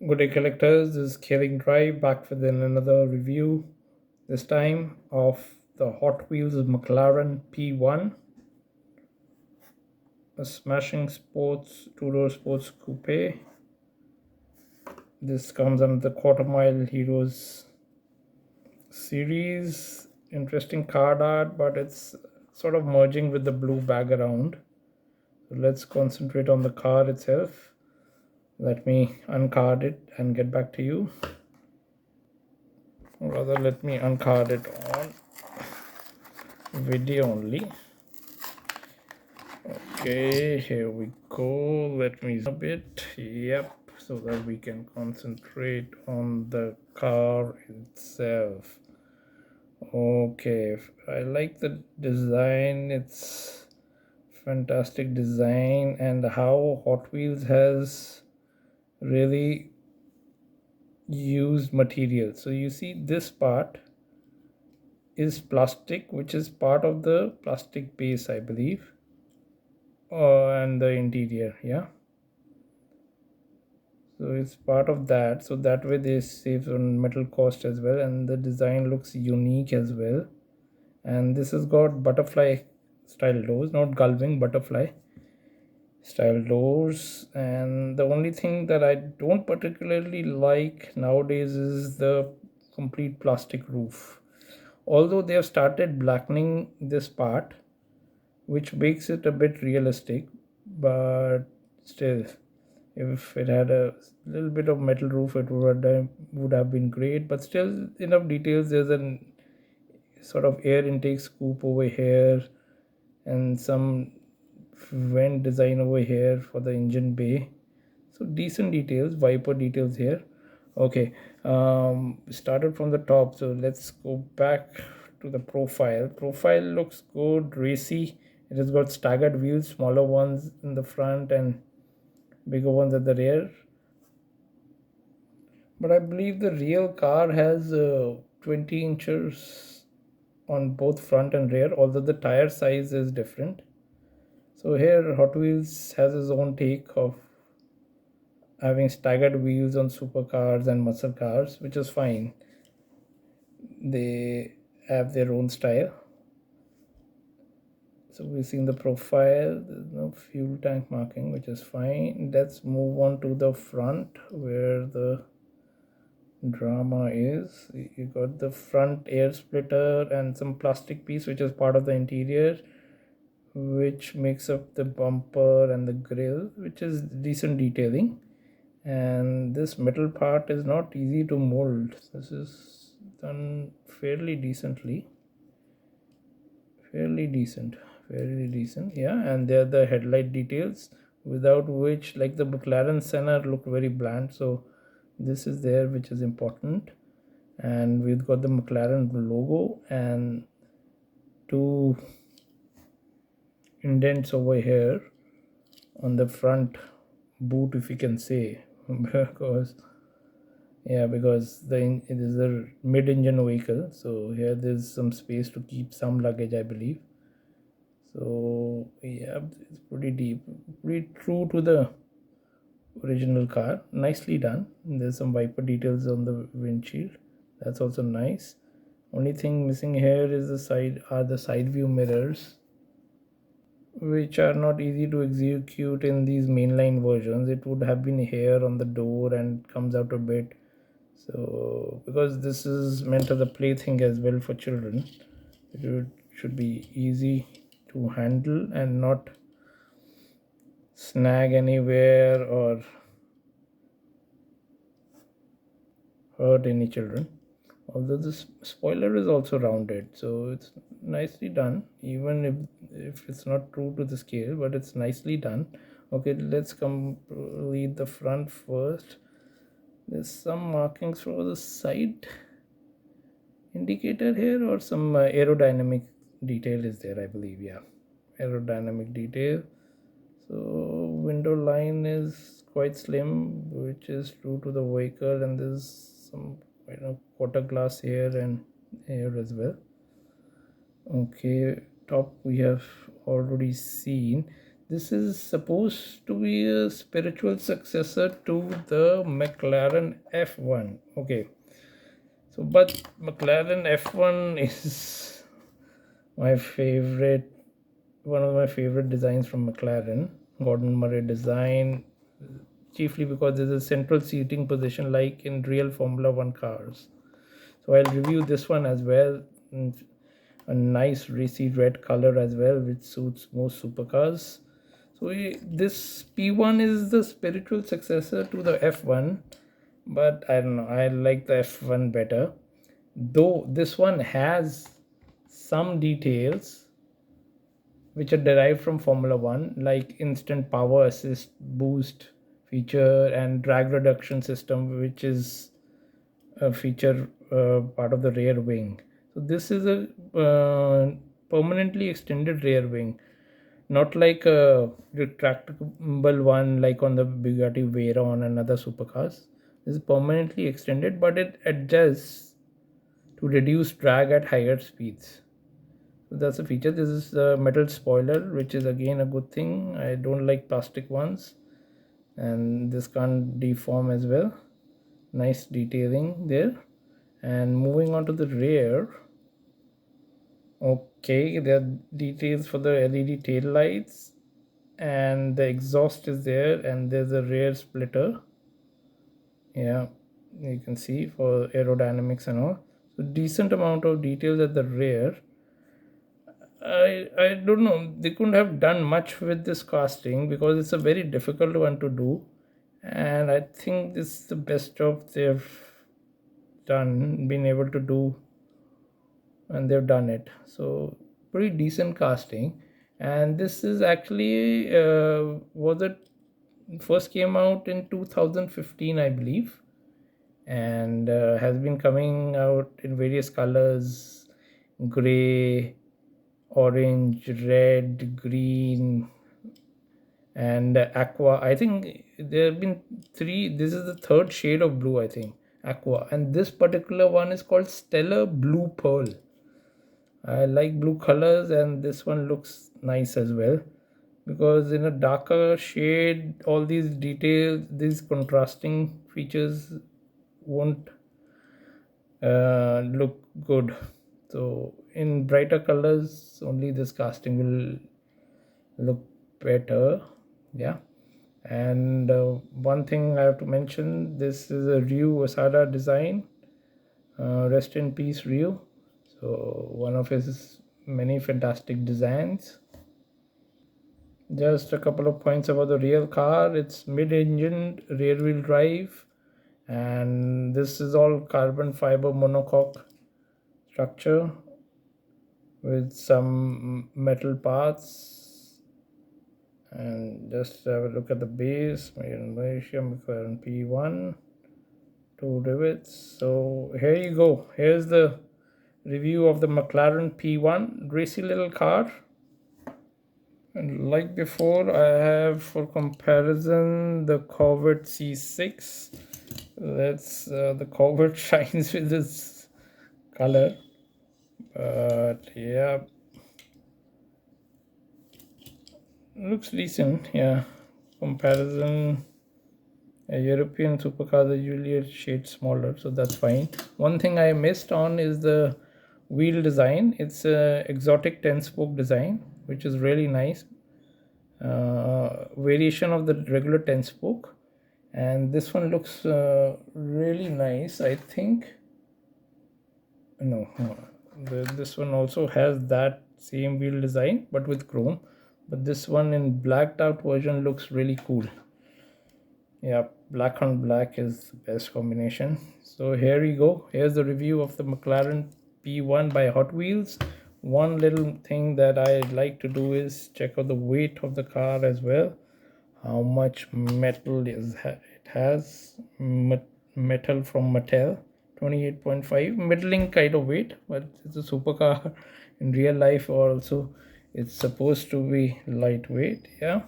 Good day, collectors. This is Kevin Drive back with another review, this time of the Hot Wheels McLaren P1, a smashing sports two-door sports coupe. This comes under the Quarter Mile Heroes series. Interesting card art, but it's sort of merging with the blue background. So let's concentrate on the car itself. Let me uncard it and get back to you. Or rather, let me uncard it on video only. Okay, here we go. Let me zoom a bit. Yep, so that we can concentrate on the car itself. Okay, I like the design. It's fantastic design, and how Hot Wheels has really used material. So you see this part is plastic, which is part of the plastic base, I believe, and the interior, yeah. So it's part of that, so that way they save on metal cost as well, and the design looks unique as well. And this has got butterfly style doors, not gullwing, butterfly style doors. And the only thing that I don't particularly like nowadays is the complete plastic roof, although they have started blackening this part, which makes it a bit realistic. But still, if it had a little bit of metal roof, it would have been great. But still, enough details. There's a sort of air intake scoop over here, and some vent design over here for the engine bay. So decent details, viper details here. Okay, started from the top, so let's go back to the profile looks good, racy. It has got staggered wheels, smaller ones in the front and bigger ones at the rear. But I believe the real car has 20 inches on both front and rear, although the tire size is different. So here Hot Wheels has its own take of having staggered wheels on supercars and muscle cars, which is fine. They have their own style. So we've seen the profile, there's no fuel tank marking, which is fine. Let's move on to the front where the drama is. You got the front air splitter and some plastic piece which is part of the interior, which makes up the bumper and the grille, which is decent detailing. And this metal part is not easy to mold. This is done fairly decently, fairly decent, yeah. And there are the headlight details, without which, like, the McLaren Senna look very bland, so this is there, which is important. And we've got the McLaren logo and two indents over here on the front boot, if you can say, because it is a mid-engine vehicle, so here there's some space to keep some luggage, I believe. So yeah, it's pretty deep, pretty true to the original car. Nicely done. There's some wiper details on the windshield. That's also nice. Only thing missing here is the side view mirrors, which are not easy to execute in these mainline versions. It would have been here on the door and comes out a bit. So because this is meant as a plaything as well for children, should be easy to handle and not snag anywhere or hurt any children. Although this spoiler is also rounded, so it's nicely done, even if it's not true to the scale, but it's nicely done. Okay, let's complete the front first. There's some markings for the side indicator here, or some aerodynamic detail is there, I believe. Yeah, aerodynamic detail. So window line is quite slim, which is true to the vehicle, and there's some quarter glass here and here as well. Okay, top we have already seen. This is supposed to be a spiritual successor to the McLaren F1. Okay, so but McLaren F1 is my favorite, one of my favorite designs from McLaren. Gordon Murray design, chiefly because there's a central seating position like in real Formula One cars. So I'll review this one as well. A nice racy red color as well, which suits most supercars. So this P1 is the spiritual successor to the F1, but I don't know. I like the F1 better. Though this one has some details which are derived from Formula One, like instant power assist boost feature and drag reduction system, which is a feature part of the rear wing. So this is a permanently extended rear wing, not like a retractable one like on the Bugatti Veyron and other supercars. This is permanently extended, but it adjusts to reduce drag at higher speeds. So that's a feature. This is a metal spoiler, which is again a good thing. I don't like plastic ones, and this can't deform as well. Nice detailing there. And moving on to the rear, okay, there are details for the LED tail lights, and the exhaust is there, and there's a rear splitter. Yeah, you can see for aerodynamics and all. So decent amount of details at the rear. I don't know. They couldn't have done much with this casting because it's a very difficult one to do, and I think this is the best job they've done, been able to do, and they've done it. So pretty decent casting, and this is actually was it first came out in 2015, I believe, and has been coming out in various colors: gray, orange, red, green, and aqua. I think there have been three. This is the third shade of blue, I think, aqua, and this particular one is called stellar blue pearl. I like blue colors, and this one looks nice as well, because in a darker shade all these details, these contrasting features won't look good. So in brighter colors only this casting will look better. Yeah. And one thing I have to mention, this is a Ryu Osada design. Rest in peace, Ryu. So one of his many fantastic designs. Just a couple of points about the real car. It's mid-engine rear-wheel drive, and this is all carbon fiber monocoque structure with some metal parts. And just have a look at the base. Malaysia McLaren P1, two rivets. So here you go. Here's the review of the McLaren P1, racy little car. And like before, I have for comparison the Corvette C6. Let's the Corvette shines with this color, but yeah, looks decent. Yeah, comparison. European supercars are usually a shade smaller, so that's fine. One thing I missed on is the wheel design. It's a exotic 10-spoke design, which is really nice. Variation of the regular 10-spoke, and this one looks really nice. I think no, this one also has that same wheel design but with chrome, but this one in blacked out version looks really cool. Yeah, black on black is the best combination. So here we go. Here's the review of the McLaren P1 by Hot Wheels. One little thing that I like to do is check out the weight of the car as well. How much metal it has. Metal from Mattel, 28.5, middling kind of weight, but it's a supercar. In real life also it's supposed to be lightweight. Yeah,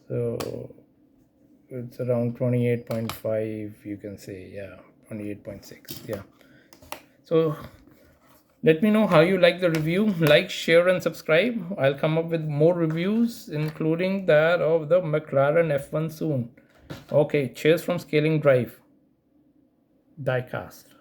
so it's around 28.5, you can say. Yeah, 28.6. Yeah, so Let me know how you like the review. Like, share, and subscribe. I'll come up with more reviews, including that of the McLaren F1 soon. Okay, cheers from Scaling Drive. Diecast.